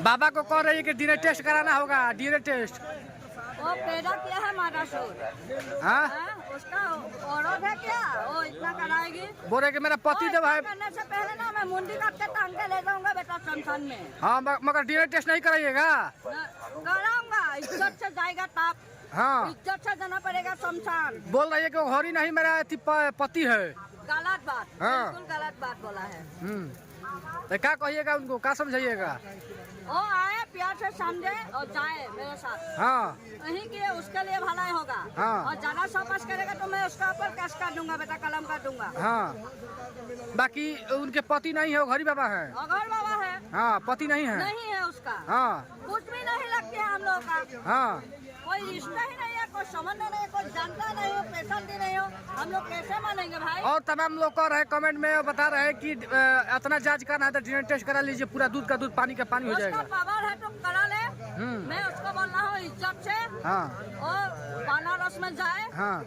बाबा को कह रही है कि डीएनए टेस्ट कराना होगा, डीएनए टेस्ट। वो पैदा किया है माता सो। हाँ उसका औरत है क्या? वो इतना कराएगी? बोल रहे कि मेरा पति देव है। करने से पहले ना मैं मुंडी काट के टांग के ले जाऊंगा बेटा शमशान में। हाँ मगर डीएनए टेस्ट नहीं कराइएगा। कराऊंगा, इज्जत से जाएगा तब। हाँ इज्जत से जाना पड़ेगा शमशान। बोल रही है कि वो घोरी नहीं मेरा पति है। गलत बात। हाँ। बिल्कुल गलत बात बोला है। तो क्या कहिएगा उनको, क्या समझाइएगा? वो आए प्यार से समझे और जाए मेरे साथ। हाँ वहीं के उसके लिए भलाई होगा। हाँ। और ज्यादा सपस करेगा तो मैं उसका ऊपर केस कर दूंगा बेटा, कलम कर दूंगा। हाँ बाकी उनके पति नहीं है, वो घोरी बाबा है। अगर बाबा है। हाँ पति नहीं है। नहीं है उसका। हाँ कुछ भी नहीं लगते हम लोग का। हाँ कोई रिश्ता ही नहीं है, कोई संबंध नहीं है, कोई जानता नहीं हो, पेशेंट भी नहीं हो, हम लोग कैसे मानेंगे भाई? और तमाम लोग कह रहे हैं कमेंट में, बता रहे हैं कि इतना जांच करना है तो डीएनए टेस्ट करा लीजिए, पूरा दूध का दूध पानी का पानी हो उसका जाएगा। पावर है तो करा ले। मैं उसको बोल रहा हूँ इज्जत से। हाँ और बनारस में जाए, हाँ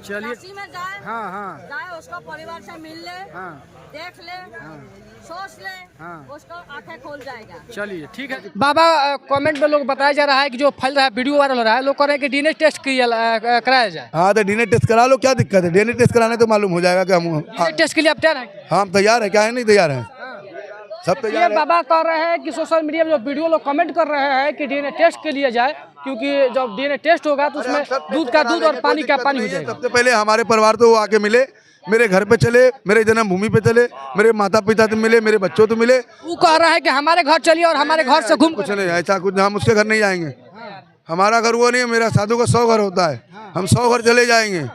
चलिए। काशी में जाए। हाँ हाँ जाए उसको परिवार से मिल ले, हाँ देख ले, सोच ले, हाँ। उसको आंखें खोल जाएगा। चलिए ठीक है। बाबा कमेंट में लोग बताया जा रहा है कि जो फैल रहा है, वीडियो वायरल हो रहा है, लोग कह रहे हैं कि डीएनए टेस्ट कराया जाए। हाँ तो डीएनए टेस्ट करा लो, क्या दिक्कत है? डीएनए टेस्ट कराने तो मालूम हो जाएगा कि हम डीएनए टेस्ट के लिए आप तैयार हैं? हम तैयार है, क्या है नहीं तैयार है, सब ये तैयार है। बाबा कह रहे हैं कि सोशल मीडिया में जो वीडियो लोग कमेंट कर रहे हैं कि डीएनए टेस्ट के लिए जाए, क्योंकि जब डीएनए टेस्ट होगा तो उसमें दूध का दूध और पानी का पानी हो जाएगा। सबसे पहले हमारे परिवार तो वो आके मिले, मेरे घर पे चले, मेरे जन्मभूमि पे चले, मेरे माता पिता तो मिले, मेरे बच्चों तो मिले। वो कह रहा है कि हमारे घर चलिए और हमारे घर से घूम कुछ नहीं ऐसा कुछ, हम उसके घर नहीं जाएंगे। हमारा घर वो नहीं है, मेरा साधु का 100 घर होता है, हम 100 घर चले जाएंगे।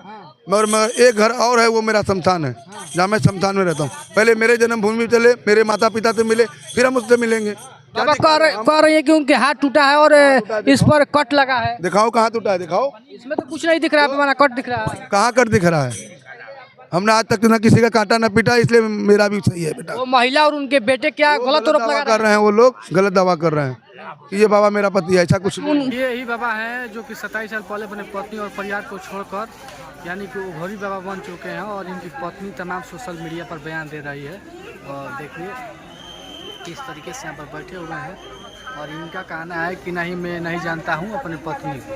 मगर एक घर और है, वो मेरा शमशान है, जहाँ मैं शमशान में रहता हूँ। पहले मेरे जन्मभूमि चले, मेरे माता पिता से मिले, फिर हम उससे मिलेंगे। बाबा कह रहे हैं कि उनके हाथ टूटा है और इस पर कट लगा है। दिखाओ कहाँ टूटा है, दिखाओ। इसमें तो कुछ नहीं दिख रहा है, हमारा कट दिख रहा है। कहाँ कट दिख रहा है? हमने आज तक ना किसी का कांटा ना पीटा, इसलिए मेरा भी सही है बेटा। वो महिला और उनके बेटे क्या गलत आरोप लगा कर रहे हैं, वो लोग गलत दावा कर रहे हैं कि ये बाबा मेरा पति है, ऐसा कुछ नहीं। ये ही बाबा हैं जो कि 27 साल पहले अपने पत्नी और परिवार को छोड़कर, यानी कि वो घोरी बाबा बन चुके हैं, और इनकी पत्नी तमाम सोशल मीडिया पर बयान दे रही है। और देखिए किस तरीके से यहाँ पर बैठे हुए हैं, और इनका कहना है कि नहीं, मैं नहीं जानता हूँ अपनी पत्नी को।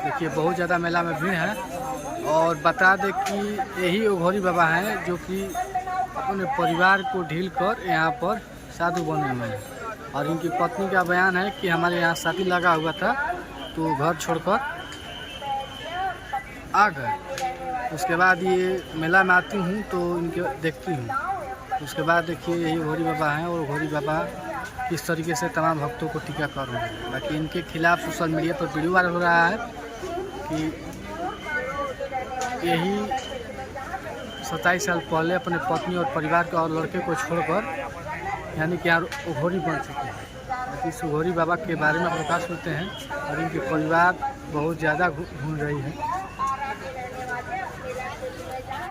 देखिए बहुत ज़्यादा मेला में भीड़ है, और बता दें कि यही वो घोरी बाबा हैं जो कि अपने परिवार को ढील कर यहाँ पर साधु बने हुए हैं। और इनकी पत्नी का बयान है कि हमारे यहाँ शादी लगा हुआ था तो घर छोड़कर आ गए, उसके बाद ये मेला में आती हूँ तो इनके देखती हूँ। उसके बाद देखिए यही घोरी बाबा हैं, और घोरी बाबा किस तरीके से तमाम भक्तों को टीका कर रहे हैं। बाकी इनके खिलाफ सोशल मीडिया पर वीडियो वायरल हो रहा है कि यही 27 साल पहले अपने पत्नी और परिवार को और लड़के को छोड़कर, यानी कि यहाँ घोरी बन चुके हैं। इस घोरी बाबा के बारे में प्रकाश होते हैं, और इनके परिवार बहुत ज़्यादा घूम रही है।